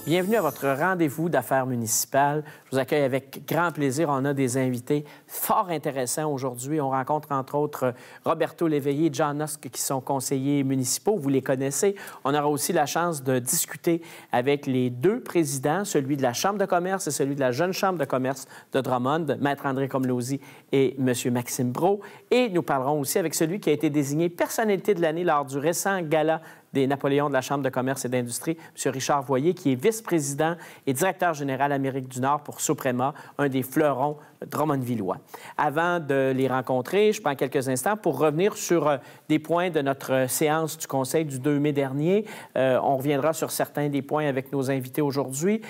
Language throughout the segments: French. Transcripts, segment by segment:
Bienvenue à votre rendez-vous d'affaires municipales. Je vous accueille avec grand plaisir. On a des invités fort intéressants aujourd'hui. On rencontre entre autres Roberto Léveillé et John Husk qui sont conseillers municipaux. Vous les connaissez. On aura aussi la chance de discuter avec les deux présidents, celui de la Chambre de commerce et celui de la Jeune Chambre de commerce de Drummond, Maître André Komlosy et M. Maxime Brault. Et nous parlerons aussi avec celui qui a été désigné personnalité de l'année lors du récent gala des Napoléons de la Chambre de commerce et d'industrie, M. Richard Voyer, qui est vice-président et directeur général Amérique du Nord pour Suprema, un des fleurons drummondvillois. Avant de les rencontrer, je prends quelques instants pour revenir sur des points de notre séance du Conseil du 2 mai dernier. On reviendra sur certains des points avec nos invités aujourd'hui.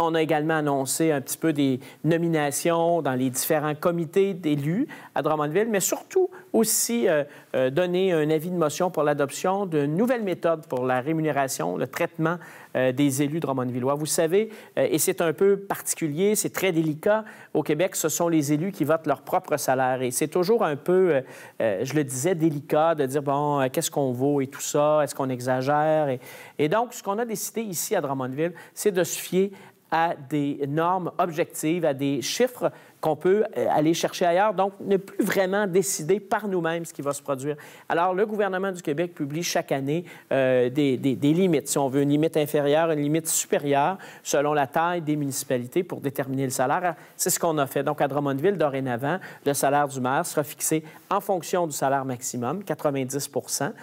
On a également annoncé un petit peu des nominations dans les différents comités d'élus à Drummondville, mais surtout aussi donner un avis de motion pour l'adoption d'une nouvelle méthode pour la rémunération, le traitement des élus drummondvillois. Vous savez, et c'est un peu particulier, c'est très délicat, au Québec, ce sont les élus qui votent leur propre salaire. Et c'est toujours un peu, je le disais, délicat de dire, bon, qu'est-ce qu'on vaut et tout ça, est-ce qu'on exagère? Et donc, ce qu'on a décidé ici à Drummondville, c'est de se fier à des normes objectives, à des chiffres qu'on peut aller chercher ailleurs, donc ne plus vraiment décider par nous-mêmes ce qui va se produire. Alors, le gouvernement du Québec publie chaque année des limites, si on veut, une limite inférieure, une limite supérieure, selon la taille des municipalités pour déterminer le salaire. C'est ce qu'on a fait. Donc, à Drummondville, dorénavant, le salaire du maire sera fixé en fonction du salaire maximum, 90 %.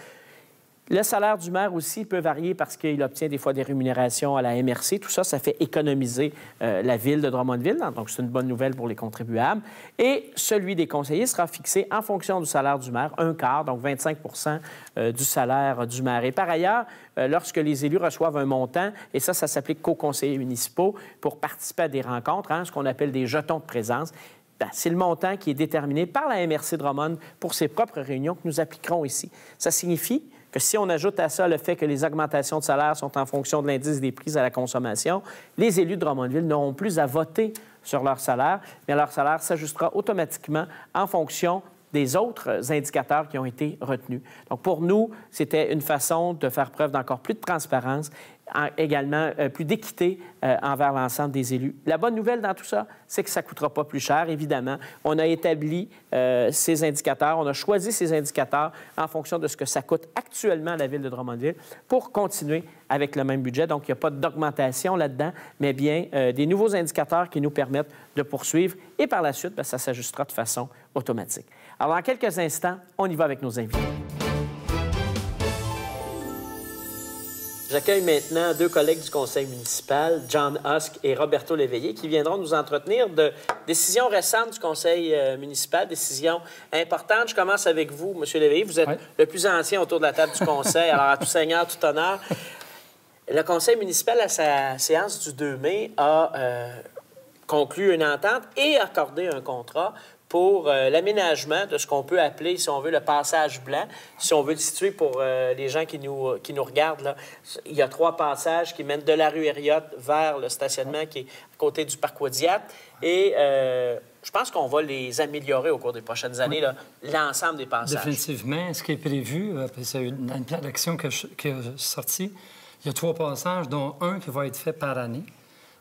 Le salaire du maire aussi peut varier parce qu'il obtient des fois des rémunérations à la MRC. Tout ça, ça fait économiser la ville de Drummondville. Donc, c'est une bonne nouvelle pour les contribuables. Et celui des conseillers sera fixé en fonction du salaire du maire, un quart, donc 25 % du salaire du maire. Et par ailleurs, lorsque les élus reçoivent un montant, et ça s'applique qu'aux conseillers municipaux, pour participer à des rencontres, ce qu'on appelle des jetons de présence, c'est le montant qui est déterminé par la MRC Drummond pour ses propres réunions que nous appliquerons ici. Ça signifie que si on ajoute à ça le fait que les augmentations de salaire sont en fonction de l'indice des prix à la consommation, les élus de Drummondville n'auront plus à voter sur leur salaire, mais leur salaire s'ajustera automatiquement en fonction des autres indicateurs qui ont été retenus. Donc, pour nous, c'était une façon de faire preuve d'encore plus de transparence, également plus d'équité envers l'ensemble des élus. La bonne nouvelle dans tout ça, c'est que ça ne coûtera pas plus cher, évidemment. On a établi ces indicateurs, on a choisi ces indicateurs en fonction de ce que ça coûte actuellement à la ville de Drummondville pour continuer avec le même budget. Donc, il n'y a pas d'augmentation là-dedans, mais bien des nouveaux indicateurs qui nous permettent de poursuivre et par la suite, ça s'ajustera de façon automatique. Alors, dans quelques instants, on y va avec nos invités. J'accueille maintenant deux collègues du conseil municipal, John Husk et Roberto Léveillé, qui viendront nous entretenir de décisions récentes du conseil municipal, décisions importantes. Je commence avec vous, M. Léveillé. Vous êtes le plus ancien autour de la table du conseil, alors à tout seigneur, tout honneur. Le conseil municipal, à sa séance du 2 mai, a conclu une entente et accordé un contrat pour l'aménagement de ce qu'on peut appeler, si on veut, le passage blanc. Si on veut le situer pour les gens qui nous regardent, là, il y a 3 passages qui mènent de la rue Herriot vers le stationnement qui est à côté du parc Wadiat. Et je pense qu'on va les améliorer au cours des prochaines années, l'ensemble des passages. Définitivement. Ce qui est prévu, c'est une plan d'action qui est sorti. Il y a 3 passages, dont un qui va être fait par année.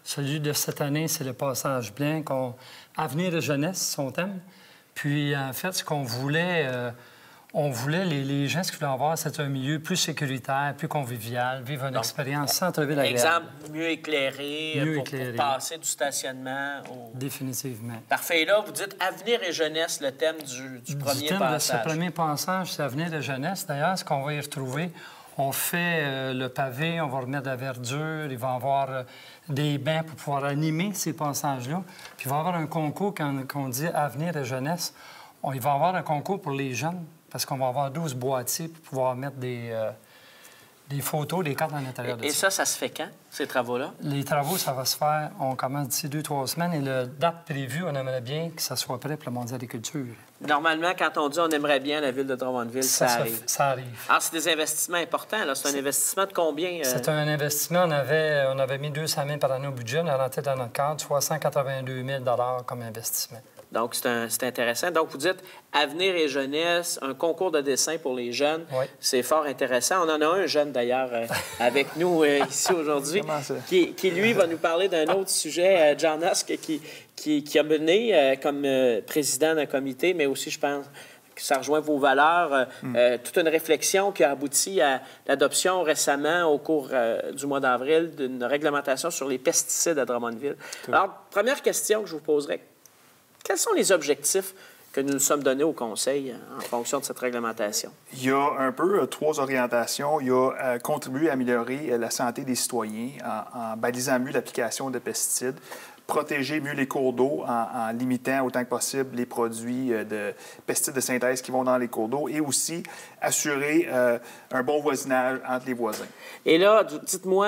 Celui de cette année, c'est le passage blanc, Avenir de jeunesse, son thème. Puis, en fait, ce qu'on voulait, on voulait, les gens, ce qu'ils voulaient avoir, c'est un milieu plus sécuritaire, plus convivial, vivre une expérience centre-ville agréable. Exemple, mieux éclairé, pour passer du stationnement au... Définitivement. Parfait. Et là, vous dites Avenir et jeunesse, le thème du premier thème passage. De ce premier passage, c'est Avenir de jeunesse. D'ailleurs, ce qu'on va y retrouver, on fait le pavé, on va remettre de la verdure, il va y avoir des bancs pour pouvoir animer ces passages-là. Puis il va y avoir un concours, quand on dit Avenir et jeunesse, il va y avoir un concours pour les jeunes, parce qu'on va avoir 12 boîtiers pour pouvoir mettre des photos, des cartes à l'intérieur de ça. Et ça se fait quand, ces travaux-là? Les travaux, ça va se faire, on commence d'ici 2-3 semaines, et la date prévue, on aimerait bien que ça soit prêt pour le Mondial des cultures. Normalement, quand on dit on aimerait bien la ville de Drummondville, ça arrive. Ça arrive. Alors, c'est des investissements importants, là. C'est un investissement de combien? C'est un investissement. On avait mis 200 000 par année au budget. On a rentré dans notre cadre 382 000 comme investissement. Donc, c'est intéressant. Donc, vous dites avenir et jeunesse, un concours de dessin pour les jeunes. Oui. C'est fort intéressant. On en a un jeune, d'ailleurs, avec nous ici aujourd'hui, qui, lui, va nous parler d'un autre sujet. John Husk, qui a mené comme président d'un comité, mais aussi, je pense, que ça rejoint vos valeurs, toute une réflexion qui a abouti à l'adoption récemment, au cours du mois d'avril, d'une réglementation sur les pesticides à Drummondville. Alors, première question que je vous poserai, quels sont les objectifs que nous nous sommes donnés au Conseil en fonction de cette réglementation? Il y a un peu 3 orientations. Il y a contribuer à améliorer la santé des citoyens en balisant mieux l'application de pesticides, protéger mieux les cours d'eau en limitant autant que possible les produits de pesticides de synthèse qui vont dans les cours d'eau et aussi assurer un bon voisinage entre les voisins. Et là, dites-moi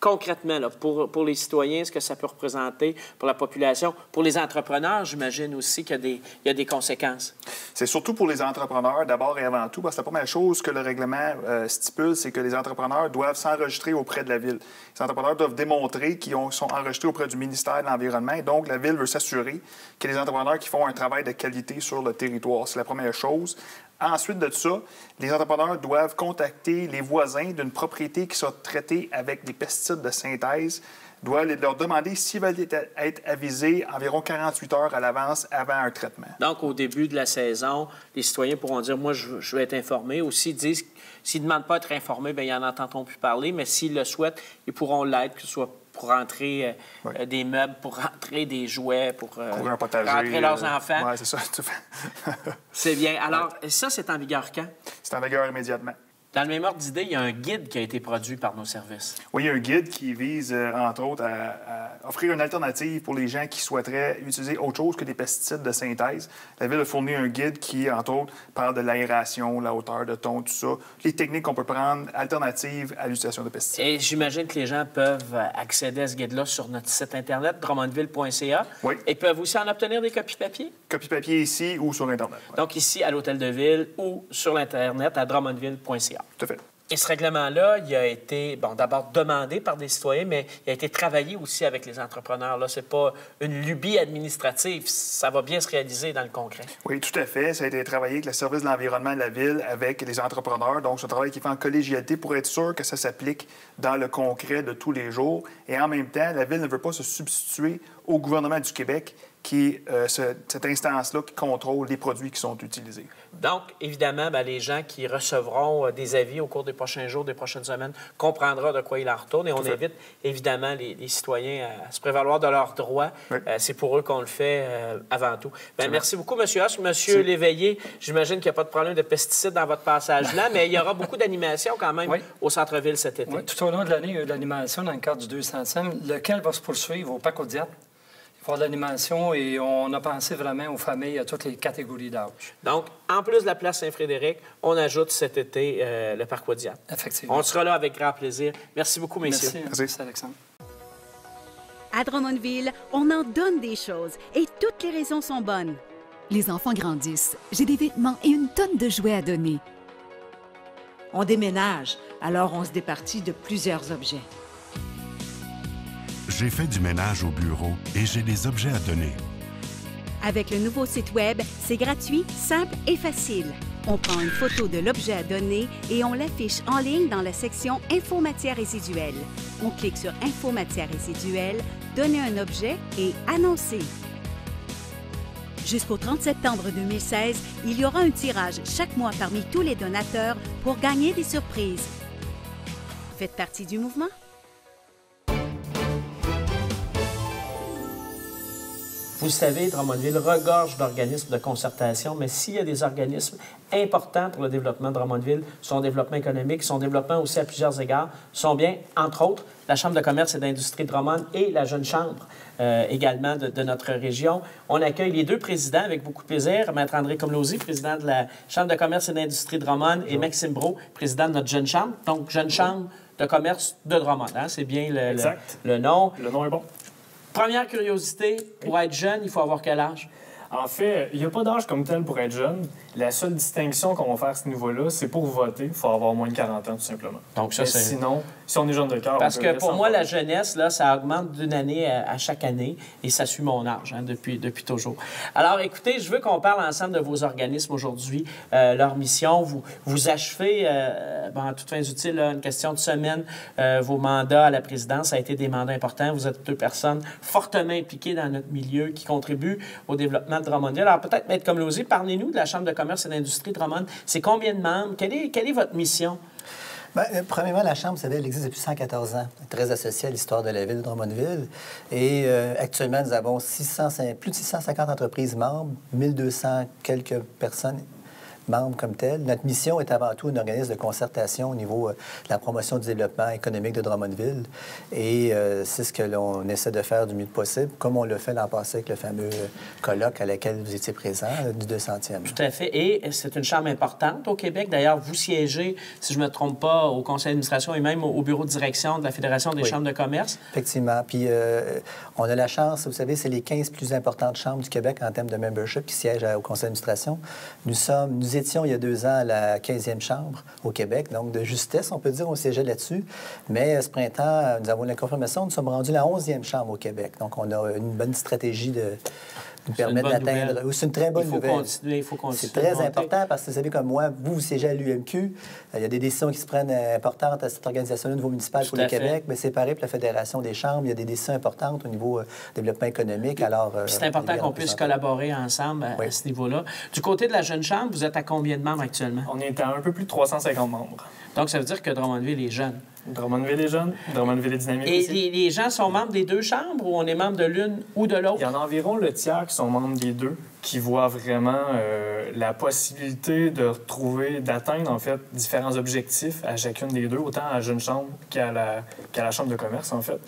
concrètement, là, pour les citoyens, ce que ça peut représenter pour la population, pour les entrepreneurs, j'imagine aussi qu'il y a des conséquences. C'est surtout pour les entrepreneurs, d'abord et avant tout, parce que la première chose que le règlement stipule, c'est que les entrepreneurs doivent s'enregistrer auprès de la Ville. Les entrepreneurs doivent démontrer qu'ils sont enregistrés auprès du ministère de l'Environnement. Et donc, la Ville veut s'assurer qu'il y a des entrepreneurs qui font un travail de qualité sur le territoire. C'est la première chose. Ensuite de ça, les entrepreneurs doivent contacter les voisins d'une propriété qui soit traitée avec des pesticides de synthèse, doivent leur demander s'ils veulent être avisés environ 48 heures à l'avance avant un traitement. Donc, au début de la saison, les citoyens pourront dire « Moi, je veux être informé » ou s'ils disent, s'ils ne demandent pas à être informés, bien, ils n'en entendront plus parler, mais s'ils le souhaitent, ils pourront l'être, que ce soit pour rentrer des meubles, pour rentrer des jouets, pour un potager, rentrer leurs enfants. Oui, c'est ça. C'est bien. Alors, ça, c'est en vigueur quand? C'est en vigueur immédiatement. Dans le même ordre d'idée, il y a un guide qui a été produit par nos services. Oui, il y a un guide qui vise, entre autres, à offrir une alternative pour les gens qui souhaiteraient utiliser autre chose que des pesticides de synthèse. La Ville a fourni un guide qui, entre autres, parle de l'aération, la hauteur de ton, tout ça, les techniques qu'on peut prendre alternatives à l'utilisation de pesticides. Et j'imagine que les gens peuvent accéder à ce guide-là sur notre site Internet, drummondville.ca. Oui. Et peuvent aussi en obtenir des copies papier? Copies papier ici ou sur Internet. Oui. Donc ici, à l'Hôtel de Ville ou sur l'Internet à drummondville.ca. Tout à fait. Et ce règlement-là, il a été, bon, d'abord demandé par des citoyens, mais il a été travaillé aussi avec les entrepreneurs. Là, c'est pas une lubie administrative. Ça va bien se réaliser dans le concret. Oui, tout à fait. Ça a été travaillé avec le service de l'environnement de la Ville, avec les entrepreneurs. Donc, c'est un travail qui est fait en collégialité pour être sûr que ça s'applique dans le concret de tous les jours. Et en même temps, la Ville ne veut pas se substituer au gouvernement du Québec, qui est cette instance-là qui contrôle les produits qui sont utilisés. Donc, évidemment, bien, les gens qui recevront des avis au cours des prochains jours, des prochaines semaines, comprendront de quoi il en retourne. Et on invite, évidemment, les citoyens à se prévaloir de leurs droits. Oui. C'est pour eux qu'on le fait avant tout. Bien, merci beaucoup, M. Husk. M. Léveillé, j'imagine qu'il n'y a pas de problème de pesticides dans votre passage là, mais il y aura beaucoup d'animation quand même au centre-ville cet été. Oui, tout au long de l'année, il y a eu de l'animation dans le cadre du 200e, lequel va se poursuivre au Parc Audiat. Il va y avoir de l'animation et on a pensé vraiment aux familles, à toutes les catégories d'âge. Donc, en plus de la place Saint-Frédéric, on ajoute cet été le Parc Audiat. Effectivement. On sera là avec grand plaisir. Merci beaucoup, messieurs. Merci, Alexandre. À Drummondville, on en donne des choses et toutes les raisons sont bonnes. Les enfants grandissent. J'ai des vêtements et une tonne de jouets à donner. On déménage, alors on se départit de plusieurs objets. J'ai fait du ménage au bureau et j'ai des objets à donner. Avec le nouveau site Web, c'est gratuit, simple et facile. On prend une photo de l'objet à donner et on l'affiche en ligne dans la section Info matières résiduelles. On clique sur Info matières résiduelles, donner un objet et annoncer. Jusqu'au 30 septembre 2016, il y aura un tirage chaque mois parmi tous les donateurs pour gagner des surprises. Faites partie du mouvement? Vous savez, Drummondville regorge d'organismes de concertation, mais s'il y a des organismes importants pour le développement de Drummondville, son développement économique, son développement aussi à plusieurs égards, sont bien, entre autres, la Chambre de commerce et d'industrie de Drummond et la Jeune Chambre également de notre région. On accueille les deux présidents avec beaucoup de plaisir. Maître André Komlosy, président de la Chambre de commerce et d'industrie de Drummond, et Maxime Brault, président de notre Jeune Chambre. Donc, Jeune Chambre de commerce de Drummond. Hein? C'est bien le nom. Le nom est bon. Première curiosité, pour être jeune, il faut avoir quel âge? En fait, il n'y a pas d'âge comme tel pour être jeune. La seule distinction qu'on va faire à ce niveau-là, c'est pour voter, il faut avoir moins de 40 ans, tout simplement. Donc ça, c'est... Sinon, si on est jeune de cœur... Parce que pour moi, la jeunesse, là, ça augmente d'une année à chaque année et ça suit mon âge depuis toujours. Alors, écoutez, je veux qu'on parle ensemble de vos organismes aujourd'hui, leur mission. Vous achevez, en toutes fins utiles, là, une question de semaine, vos mandats à la présidence. Ça a été des mandats importants. Vous êtes 2 personnes fortement impliquées dans notre milieu qui contribuent au développement de Drummondville. Alors, peut-être, Maître Komlosy, parlez-nous de la Chambre de commerce et d'industrie de Drummond. C'est combien de membres? Quelle est votre mission? Bien, premièrement, la Chambre, vous savez, elle existe depuis 114 ans, très associée à l'histoire de la ville de Drummondville. Et actuellement, nous avons plus de 650 entreprises membres, 1200 quelques personnes membres comme tels. Notre mission est avant tout un organisme de concertation au niveau de la promotion du développement économique de Drummondville. Et c'est ce que l'on essaie de faire du mieux possible, comme on l'a fait l'an passé avec le fameux colloque à laquelle vous étiez présent, du 200e. Tout à fait. Et c'est une chambre importante au Québec. D'ailleurs, vous siégez, si je ne me trompe pas, au conseil d'administration et même au bureau de direction de la Fédération des chambres de commerce. Effectivement. Puis on a la chance, vous savez, c'est les 15 plus importantes chambres du Québec en termes de membership qui siègent au conseil d'administration. Nous étions, il y a 2 ans, à la 15e chambre au Québec. Donc, de justesse, on peut dire, on siégeait là-dessus. Mais ce printemps, nous avons la confirmation, nous sommes rendus à la 11e chambre au Québec. Donc, on a une bonne stratégie de nous permettre d'atteindre... C'est une très bonne nouvelle. Il faut continuer. C'est très important parce que, vous savez, comme moi, vous siégez à l'UMQ. Il y a des décisions qui se prennent importantes à cette organisation-là au niveau municipal pour le Québec. Mais c'est pareil pour la Fédération des chambres. Il y a des décisions importantes au niveau développement économique. Alors, c'est important qu'on puisse collaborer ensemble à ce niveau-là. Du côté de la jeune chambre, vous êtes à combien de membres actuellement? On est à un peu plus de 350 membres. Donc, ça veut dire que Drummondville est jeune. Drummondville est jeune, Drummondville est dynamique Et aussi. les gens sont membres des 2 chambres ou on est membre de l'une ou de l'autre? Il y en a environ le tiers qui sont membres des 2, qui voient vraiment la possibilité de retrouver, d'atteindre, en fait, différents objectifs à chacune des 2, autant à la jeune chambre qu'à la chambre de commerce, en fait.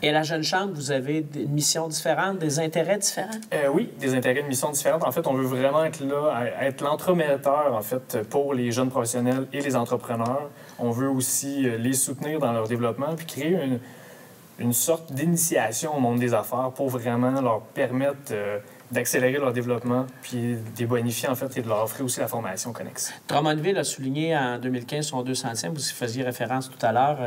Et la jeune chambre, vous avez des missions différentes, des intérêts différents? Oui, des intérêts de missions différentes. En fait, on veut vraiment être là, être l'entremetteur, en fait, pour les jeunes professionnels et les entrepreneurs. On veut aussi les soutenir dans leur développement puis créer une sorte d'initiation au monde des affaires pour vraiment leur permettre d'accélérer leur développement puis de les bonifier, en fait, et de leur offrir aussi la formation connexe. Drummondville a souligné en 2015 son 200e. Vous y faisiez référence tout à l'heure.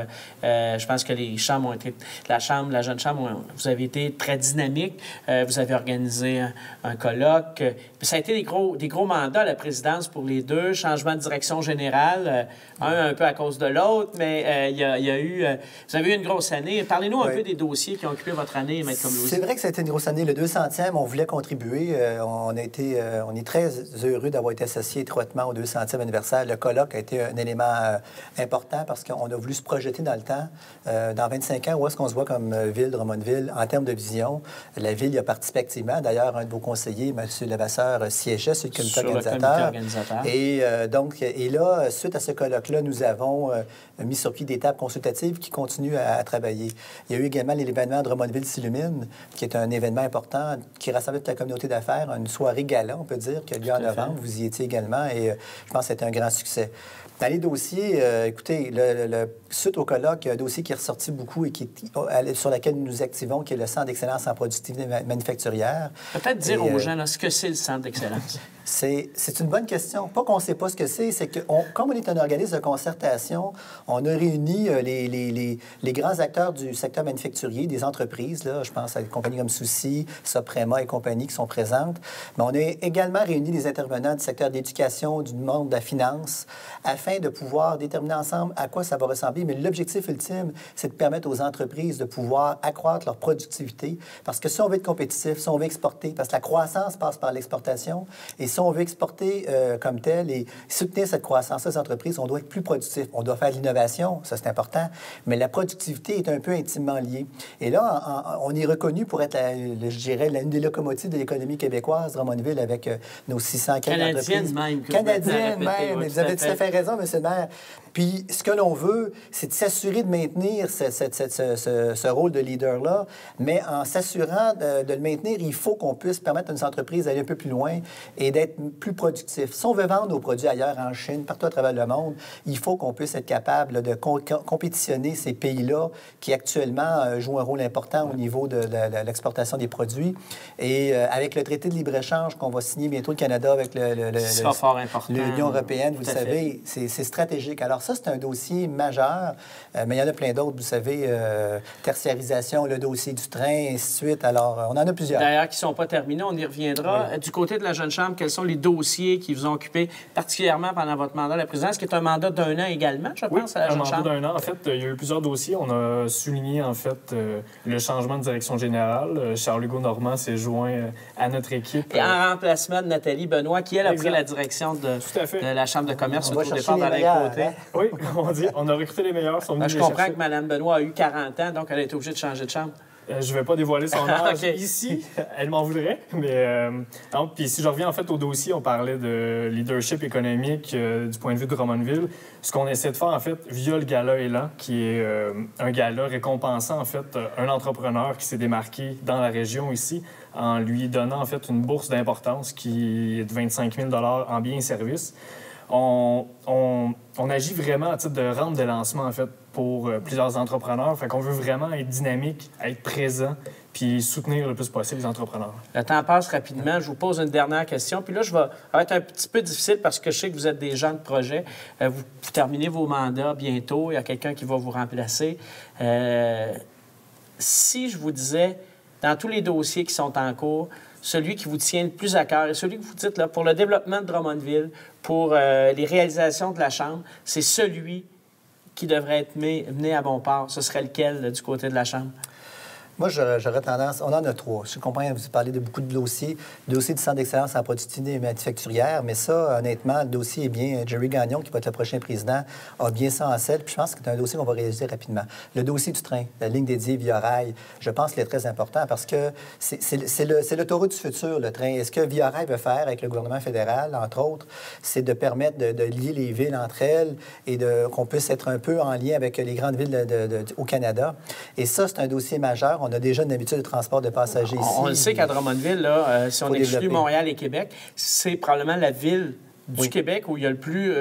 Je pense que les chambres ont été... La jeune chambre, vous avez été très dynamique. Vous avez organisé un colloque. Ça a été des gros mandats à la présidence pour les 2. Changement de direction générale, un peu à cause de l'autre, mais il y a eu... vous avez eu une grosse année. Parlez-nous un peu des dossiers qui ont occupé votre année, Maître Komlosy. C'est vrai que ça a été une grosse année. Le 200e, on voulait contribuer. On est très heureux d'avoir été associés étroitement au 200e anniversaire. Le colloque a été un élément important parce qu'on a voulu se projeter dans le temps. Dans 25 ans, où est-ce qu'on se voit comme ville, Drummondville, en termes de vision? La ville y a participé activement. D'ailleurs, un de vos conseillers, M. Levasseur, siégeait sur le comité organisateur. Et là, suite à ce colloque-là, nous avons mis sur pied des tables consultatives qui continuent à travailler. Il y a eu également l'événement Drummondville s'illumine, qui est un événement important qui rassemble toute la communauté d'affaires, une soirée gala, on peut dire, qui a lieu en novembre. Vous y étiez également et je pense que c'était un grand succès. Dans les dossiers, écoutez, suite au colloque, il y a un dossier qui est ressorti beaucoup et sur lequel nous nous activons, qui est le Centre d'excellence en productivité manufacturière. Peut-être dire aux gens là, ce que c'est le Centre d'excellence. C'est une bonne question. Pas qu'on ne sait pas ce que c'est que, comme on est un organisme de concertation, on a réuni les grands acteurs du secteur manufacturier, des entreprises, là, je pense à des compagnies comme Soucy, Soprema et compagnie qui sont présentes. Mais on a également réuni des intervenants du secteur de l'éducation, du monde de la finance, afin de pouvoir déterminer ensemble à quoi ça va ressembler. Mais l'objectif ultime, c'est de permettre aux entreprises de pouvoir accroître leur productivité. Parce que si on veut être compétitif, si on veut exporter, parce que la croissance passe par l'exportation, et si on veut exporter comme tel et soutenir cette croissance des entreprises, on doit être plus productif. On doit faire de l'innovation, ça c'est important, mais la productivité est un peu intimement liée. Et là, on est reconnu pour être, je dirais, l'une des locomotives de l'économie québécoise, Drummondville, avec nos 615 entreprises. Canadienne même. Vous avez tout à fait raison, M. le maire. Puis, ce que l'on veut, c'est de s'assurer de maintenir ce rôle de leader-là, mais en s'assurant de le maintenir, il faut qu'on puisse permettre à nos entreprises d'aller un peu plus loin et d'être plus productif. Si on veut vendre nos produits ailleurs, en Chine, partout à travers le monde, il faut qu'on puisse être capable de compétitionner ces pays-là qui actuellement jouent un rôle important au niveau de l'exportation des produits. Et avec le traité de libre-échange qu'on va signer bientôt, le Canada avec l'Union européenne, vous le savez, c'est stratégique. Alors ça, c'est un dossier majeur, mais il y en a plein d'autres, vous savez, tertiarisation, le dossier du train, et ainsi de suite. Alors, on en a plusieurs. D'ailleurs, qui ne sont pas terminés, on y reviendra. Oui. Du côté de la Jeune Chambre, quels sont les dossiers qui vous ont occupé particulièrement pendant votre mandat de la présidence, qui est un mandat d'1 an également, je pense, à la Jeune Chambre? Un mandat d'1 an. En fait, il y a eu plusieurs dossiers. On a souligné, en fait, le changement de direction générale. Charles-Hugo Normand s'est joint à notre équipe. Et en remplacement de Nathalie Benoît, qui, elle, a pris la direction de la Chambre de commerce au départ d'Alain Côté. Hein? Oui, on a recruté les meilleurs. Je comprends que Mme Benoît a eu 40 ans, donc elle a été obligée de changer de chambre. Je ne vais pas dévoiler son âge ici. Elle m'en voudrait. Mais puis si je reviens en fait au dossier, on parlait de leadership économique du point de vue de Drummondville. Ce qu'on essaie de faire en fait via le Gala Élan, qui est un gala récompensant en fait un entrepreneur qui s'est démarqué dans la région ici, en lui donnant en fait une bourse d'importance qui est de 25 000 $ en biens et services. On agit vraiment à titre de rampe de lancement, en fait, pour plusieurs entrepreneurs. Fait qu'on veut vraiment être dynamique, être présent, puis soutenir le plus possible les entrepreneurs. Le temps passe rapidement. Je vous pose une dernière question. Puis là, ça va être un petit peu difficile parce que je sais que vous êtes des gens de projet. Vous terminez vos mandats bientôt. Il y a quelqu'un qui va vous remplacer. Si je vous disais, dans tous les dossiers qui sont en cours, celui qui vous tient le plus à cœur et celui que vous dites, là, pour le développement de Drummondville, pour les réalisations de la Chambre, c'est celui qui devrait être mené à bon port. Ce serait lequel, là, du côté de la Chambre? Moi, j'aurais tendance... On en a 3. Je comprends, vous parlez de beaucoup de dossiers. Le dossier du Centre d'excellence en productivité manufacturière, mais ça, honnêtement, le dossier est bien... Jerry Gagnon, qui va être le prochain président, a bien ça en selle, puis je pense que c'est un dossier qu'on va réaliser rapidement. Le dossier du train, la ligne dédiée Via Rail, je pense qu'il est très important parce que c'est l'autoroute du futur, le train. Et ce que Via Rail veut faire avec le gouvernement fédéral, entre autres, c'est de permettre de lier les villes entre elles et qu'on puisse être un peu en lien avec les grandes villes au Canada. Et ça, c'est un dossier majeur. On a déjà une habitude de transport de passagers ici. On le sait qu'à Drummondville, là, si on exclut Montréal et Québec, c'est probablement la ville du Québec où il y a le plus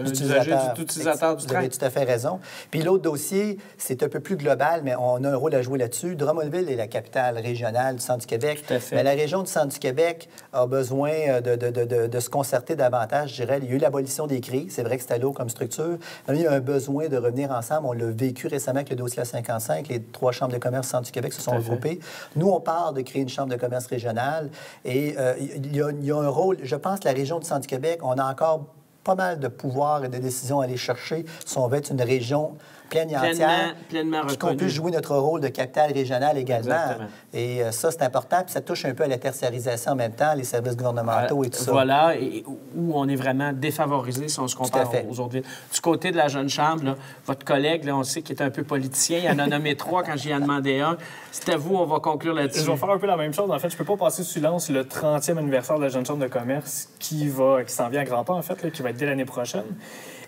d'utilisateurs du train. Vous avez tout à fait raison. Puis l'autre dossier, c'est un peu plus global, mais on a un rôle à jouer là-dessus. Drummondville est la capitale régionale du centre du Québec. Tout à fait. Mais la région du centre du Québec a besoin de se concerter davantage, je dirais. Il y a eu l'abolition des CRI. C'est vrai que c'était lourd comme structure. Il y a un besoin de revenir ensemble. On l'a vécu récemment avec le dossier A55. Les 3 chambres de commerce du centre du Québec se sont regroupées. Nous, on parle de créer une chambre de commerce régionale. Et il y a un rôle... Je pense que la région du centre du Québec, on a encore pas mal de pouvoir et de décisions à aller chercher si on veut être une région pleine et entière, pleinement puis qu'on puisse jouer notre rôle de capitale régionale également. Exactement. Et ça, c'est important. Puis ça touche un peu à la tertiarisation en même temps, les services gouvernementaux et tout ça. Voilà, et où on est vraiment défavorisé si on se compare aux autres villes. Du côté de la Jeune Chambre, là, votre collègue, là, on sait qu'il est un peu politicien. Il en a nommé 3 quand j'y ai demandé un. C'est à vous, on va conclure là-dessus. Je vais faire un peu la même chose. En fait, je peux pas passer sous silence le 30e anniversaire de la Jeune Chambre de commerce qui s'en vient à grands pas, en fait, là, qui va être dès l'année prochaine.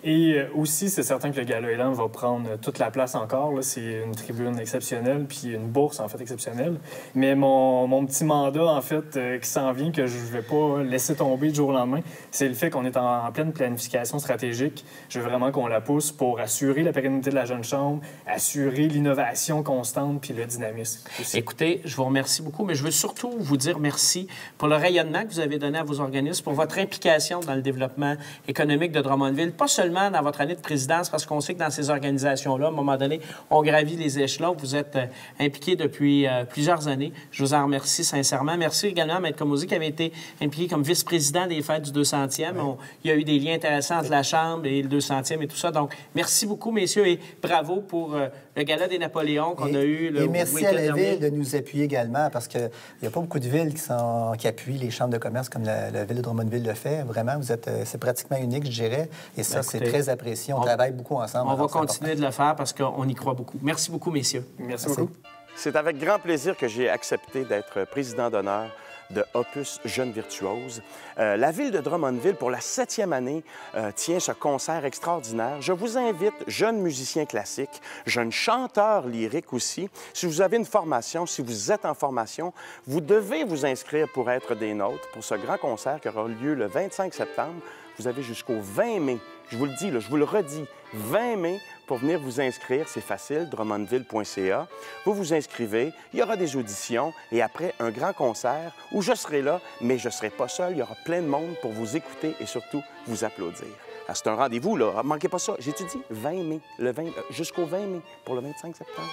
Et aussi, c'est certain que le Gala Élan va prendre toute la place encore. C'est une tribune exceptionnelle, puis une bourse, en fait, exceptionnelle. Mais mon petit mandat, en fait, qui s'en vient, que je ne vais pas laisser tomber du jour au lendemain, c'est le fait qu'on est en pleine planification stratégique. Je veux vraiment qu'on la pousse pour assurer la pérennité de la Jeune Chambre, assurer l'innovation constante, puis le dynamisme aussi. Écoutez, je vous remercie beaucoup, mais je veux surtout vous dire merci pour le rayonnement que vous avez donné à vos organismes, pour votre implication dans le développement économique de Drummondville, pas seulement dans votre année de présidence, parce qu'on sait que dans ces organisations-là, à un moment donné, on gravit les échelons. Vous êtes impliqué depuis plusieurs années. Je vous en remercie sincèrement. Merci également à Maître Comosy, qui avait été impliqué comme vice-président des fêtes du 200e. Oui. Il y a eu des liens intéressants entre la Chambre et le 200e et tout ça. Donc, merci beaucoup, messieurs, et bravo pour le Gala des Napoléons qu'on a eu le week-end dernier. Et merci à la Ville de nous appuyer également, parce qu'il n'y a pas beaucoup de villes qui appuient les chambres de commerce comme la Ville de Drummondville le fait. Vraiment, c'est pratiquement unique, je dirais. Et ça, c'est très apprécié. On travaille beaucoup ensemble. On va continuer de le faire parce qu'on y croit beaucoup. Merci beaucoup, messieurs. Merci beaucoup. C'est avec grand plaisir que j'ai accepté d'être président d'honneur de Opus Jeunes Virtuoses. La ville de Drummondville, pour la 7e année, tient ce concert extraordinaire. Je vous invite, jeunes musiciens classiques, jeunes chanteurs lyriques aussi. Si vous avez une formation, si vous êtes en formation, vous devez vous inscrire pour être des nôtres pour ce grand concert qui aura lieu le 25 septembre. Vous avez jusqu'au 20 mai. Je vous le dis, là, je vous le redis, 20 mai pour venir vous inscrire. C'est facile, drummondville.ca. Vous vous inscrivez, il y aura des auditions et après, un grand concert où je serai là, mais je ne serai pas seul. Il y aura plein de monde pour vous écouter et surtout vous applaudir. C'est un rendez-vous, là. Ne manquez pas ça. J'ai-tu dit 20 mai, jusqu'au 20 mai pour le 25 septembre.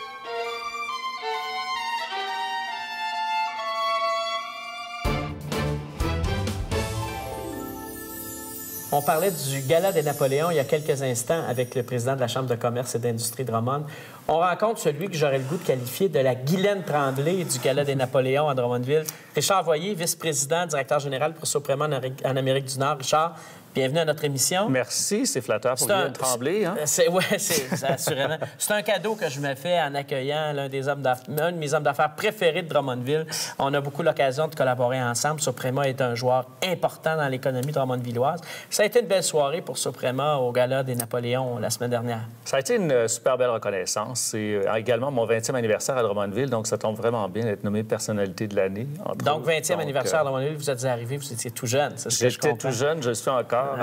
On parlait du Gala des Napoléons il y a quelques instants avec le président de la Chambre de commerce et d'industrie de Drummond. On rencontre celui que j'aurais le goût de qualifier de la Guylaine Tremblay du Gala des Napoléons à Drummondville. Richard Voyer, vice-président, directeur général pour Suprema en Amérique du Nord. Richard, bienvenue à notre émission. Merci, c'est flatteur pour Guylaine Tremblay. Hein? Oui, c'est assurément. C'est un cadeau que je me fais en accueillant l'un de mes hommes d'affaires préférés de Drummondville. On a beaucoup l'occasion de collaborer ensemble. Suprema est un joueur important dans l'économie drummondvilloise. Ça a été une belle soirée pour Suprema au Gala des Napoléons la semaine dernière. Ça a été une super belle reconnaissance. C'est également mon 20e anniversaire à Drummondville, donc ça tombe vraiment bien d'être nommé personnalité de l'année. Donc, 20e anniversaire à Drummondville, vous êtes arrivé, vous étiez tout jeune, c'est ce que je comprends. J'étais tout jeune, je le suis encore.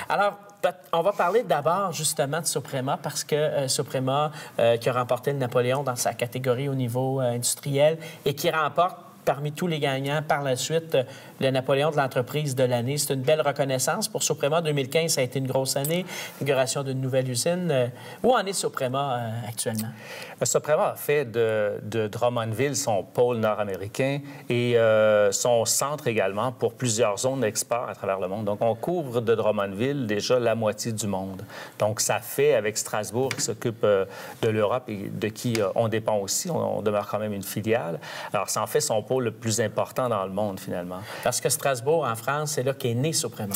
Alors, on va parler d'abord justement de Suprema parce que Suprema, qui a remporté le Napoléon dans sa catégorie au niveau industriel et qui remporte parmi tous les gagnants, par la suite, le Napoléon de l'entreprise de l'année. C'est une belle reconnaissance. Pour Suprema, 2015, ça a été une grosse année. L'inauguration d'une nouvelle usine. Où en est Suprema actuellement? Suprema a fait de Drummondville son pôle nord-américain et son centre également pour plusieurs zones d'export à travers le monde. Donc, on couvre de Drummondville déjà la moitié du monde. Donc, ça fait avec Strasbourg qui s'occupe de l'Europe et de qui on dépend aussi. On demeure quand même une filiale. Alors, ça en fait son pôle le plus important dans le monde, finalement. Parce que Strasbourg, en France, c'est là qu'est né Suprema.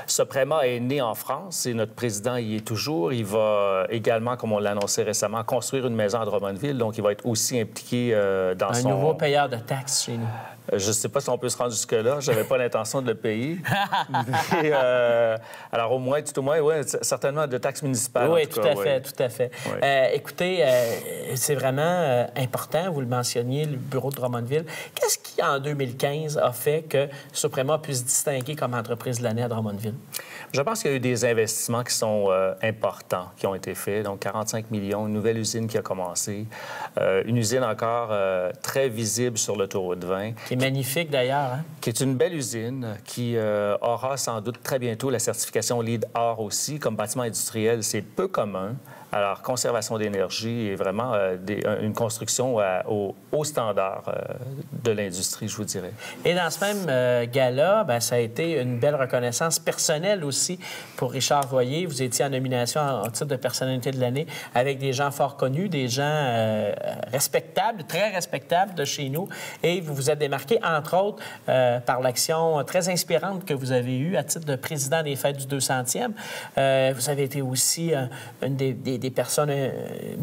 Suprema est né en France et notre président y est toujours. Il va également, comme on l'a annoncé récemment, construire une maison à Drummondville. Donc, il va être aussi impliqué dans un nouveau payeur de taxes chez nous. Je ne sais pas si on peut se rendre jusque-là. Je n'avais pas l'intention de le payer. Mais, alors, au moins, tout au moins, oui, certainement de taxes municipales. Oui, tout à fait. Oui. Écoutez, c'est vraiment important, vous le mentionniez, le bureau de Drummondville. Qu'est-ce qui, en 2015, a fait que Suprema puisse se distinguer comme entreprise de l'année à Drummondville? Je pense qu'il y a eu des investissements qui sont importants, qui ont été faits. Donc, 45 millions, une nouvelle usine qui a commencé, une usine encore très visible sur l'autoroute 20. Qui est magnifique, d'ailleurs. Hein? Qui est une belle usine qui aura sans doute très bientôt la certification LEED Or aussi. Comme bâtiment industriel, c'est peu commun. Alors, conservation d'énergie est vraiment une construction au standard de l'industrie, je vous dirais. Et dans ce même gala, bien, ça a été une belle reconnaissance personnelle aussi pour Richard Voyer. Vous étiez en nomination en titre de personnalité de l'année avec des gens fort connus, des gens respectables, très respectables de chez nous. Et vous vous êtes démarqué, entre autres, par l'action très inspirante que vous avez eue à titre de président des Fêtes du 200e. Vous avez été aussi une des personnes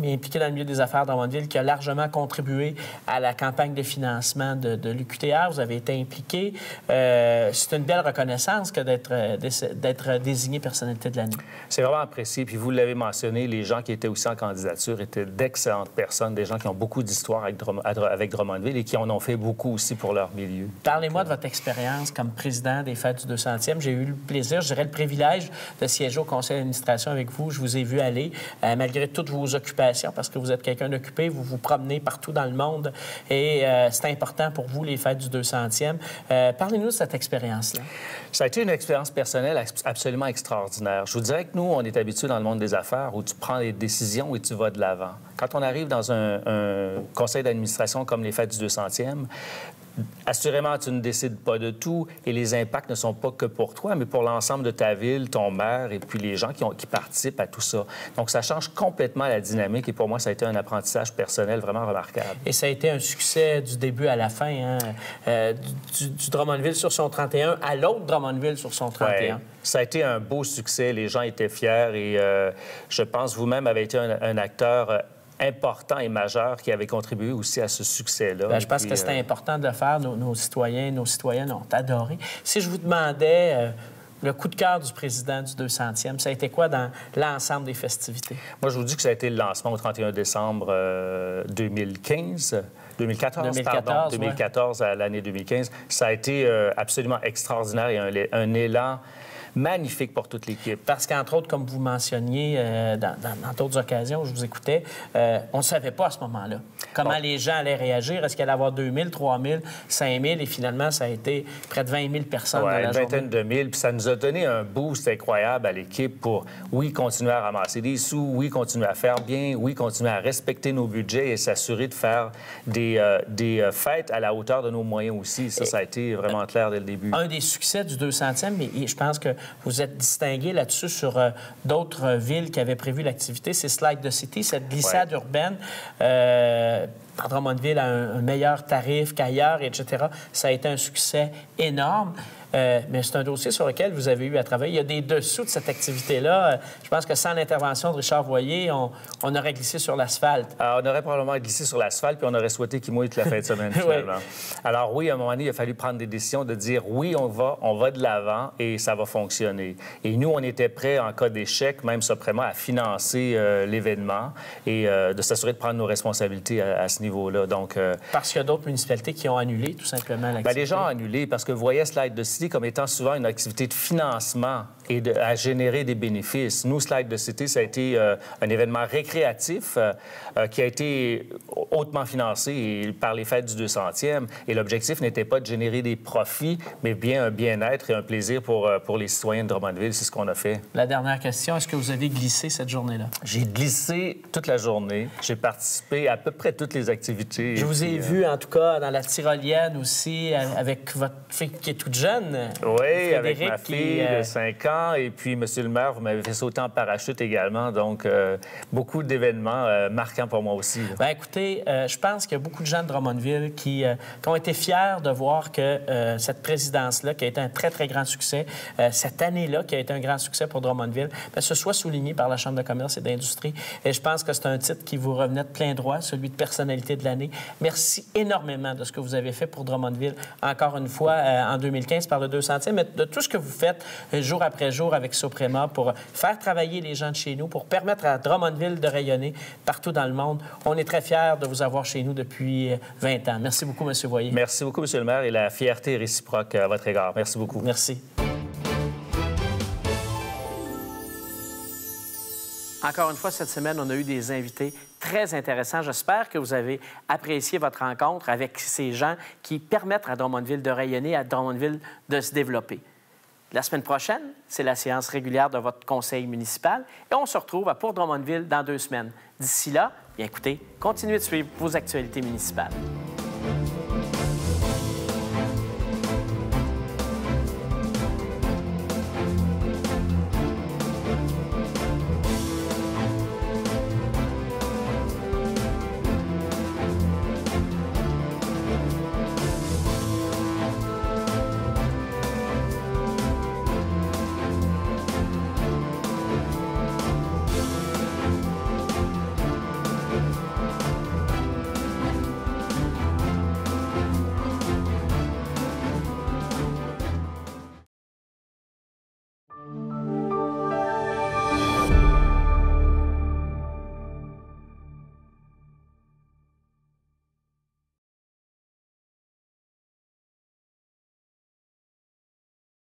impliquées dans le milieu des affaires de Drummondville qui a largement contribué à la campagne de financement de l'UQTR. Vous avez été impliqué. C'est une belle reconnaissance que d'être désigné personnalité de l'année. C'est vraiment apprécié. Puis vous l'avez mentionné, les gens qui étaient aussi en candidature étaient d'excellentes personnes, des gens qui ont beaucoup d'histoire avec Drummondville et qui en ont fait beaucoup aussi pour leur milieu. Parlez-moi de votre expérience comme président des Fêtes du 200e. J'ai eu le plaisir, je dirais le privilège de siéger au conseil d'administration avec vous. Je vous ai vu aller, malgré toutes vos occupations, parce que vous êtes quelqu'un d'occupé, vous vous promenez partout dans le monde et c'est important pour vous, les Fêtes du 200e. Parlez-nous de cette expérience-là. Ça a été une expérience personnelle absolument extraordinaire. Je vous dirais que nous, on est habitués dans le monde des affaires où tu prends des décisions et tu vas de l'avant. Quand on arrive dans un conseil d'administration comme les Fêtes du 200e, assurément, tu ne décides pas de tout et les impacts ne sont pas que pour toi, mais pour l'ensemble de ta ville, ton maire et puis les gens qui participent à tout ça. Donc, ça change complètement la dynamique et pour moi, ça a été un apprentissage personnel vraiment remarquable. Et ça a été un succès du début à la fin, hein? Du Drummondville sur son 31 à l'autre Drummondville sur son 31. Ouais. Ça a été un beau succès. Les gens étaient fiers et je pense vous-même avez été un acteur importants et majeurs qui avaient contribué aussi à ce succès-là. Bien, je pense que c'était important de le faire. Nos citoyens, nos citoyennes ont adoré. Si je vous demandais... le coup de cœur du président du 200e, ça a été quoi dans l'ensemble des festivités? Moi, je vous dis que ça a été le lancement au 31 décembre 2014, à l'année 2015. Ça a été absolument extraordinaire et un élan magnifique pour toute l'équipe. Parce qu'entre autres, comme vous mentionniez dans d'autres occasions où je vous écoutais, on ne savait pas à ce moment-là comment les gens allaient réagir. Est-ce qu'il allait y avoir 2 000, 3 000, 5 000? Et finalement, ça a été près de 20 000 personnes dans la journée. Une vingtaine de mille. Puis ça nous a donné un boost incroyable à l'équipe pour, oui, continuer à ramasser des sous, oui, continuer à faire bien, oui, continuer à respecter nos budgets et s'assurer de faire des fêtes à la hauteur de nos moyens aussi. Ça a été vraiment clair dès le début. Un des succès du 200e, et je pense que vous êtes distingué là-dessus sur d'autres villes qui avaient prévu l'activité. C'est Slide the City, cette glissade urbaine. Drummondville a un meilleur tarif qu'ailleurs, etc. Ça a été un succès énorme. Mais c'est un dossier sur lequel vous avez eu à travailler. Il y a des dessous de cette activité-là. Je pense que sans l'intervention de Richard Voyer, on aurait glissé sur l'asphalte. On aurait probablement glissé sur l'asphalte, puis on aurait souhaité qu'il mouille toute la fin de semaine, finalement. Oui. Alors oui, à un moment donné, il a fallu prendre des décisions de dire oui, on va de l'avant et ça va fonctionner. Et nous, on était prêts, en cas d'échec, même suprêmement, à financer l'événement et de s'assurer de prendre nos responsabilités à ce niveau-là. Donc, parce qu'il y a d'autres municipalités qui ont annulé, tout simplement, l'activité. Bien, les gens ont annulé parce que vous voyez Slide the City comme étant souvent une activité de financement et à générer des bénéfices. Nous, Slide the City, ça a été un événement récréatif qui a été hautement financé par les fêtes du 200e. Et l'objectif n'était pas de générer des profits, mais bien un bien-être et un plaisir pour les citoyens de Drummondville. C'est ce qu'on a fait. La dernière question, est-ce que vous avez glissé cette journée-là? J'ai glissé toute la journée. J'ai participé à peu près toutes les activités. Je vous ai vu, en tout cas, dans la tyrolienne aussi, avec votre fille qui est toute jeune. Oui, avec ma fille de 5 ans. Et puis, Monsieur le maire, vous m'avez fait sauter en parachute également. Donc, beaucoup d'événements marquants pour moi aussi. Bien, écoutez, je pense qu'il y a beaucoup de gens de Drummondville qui ont été fiers de voir que cette présidence-là, qui a été un très, très grand succès, cette année-là, qui a été un grand succès pour Drummondville, bien, ce soit souligné par la Chambre de commerce et d'industrie. Et je pense que c'est un titre qui vous revenait de plein droit, celui de personnalité de l'année. Merci énormément de ce que vous avez fait pour Drummondville, encore une fois, en 2015, par le 200e, mais de tout ce que vous faites jour après jour avec Soprema pour faire travailler les gens de chez nous, pour permettre à Drummondville de rayonner partout dans le monde. On est très fiers de vous avoir chez nous depuis 20 ans. Merci beaucoup, M. Voyer. Merci beaucoup, M. le maire, et la fierté est réciproque à votre égard. Merci beaucoup. Merci. Encore une fois, cette semaine, on a eu des invités très intéressants. J'espère que vous avez apprécié votre rencontre avec ces gens qui permettent à Drummondville de rayonner, à Drummondville de se développer. La semaine prochaine, c'est la séance régulière de votre conseil municipal et on se retrouve à Pour Drummondville dans 2 semaines. D'ici là, bien écoutez, continuez de suivre vos actualités municipales.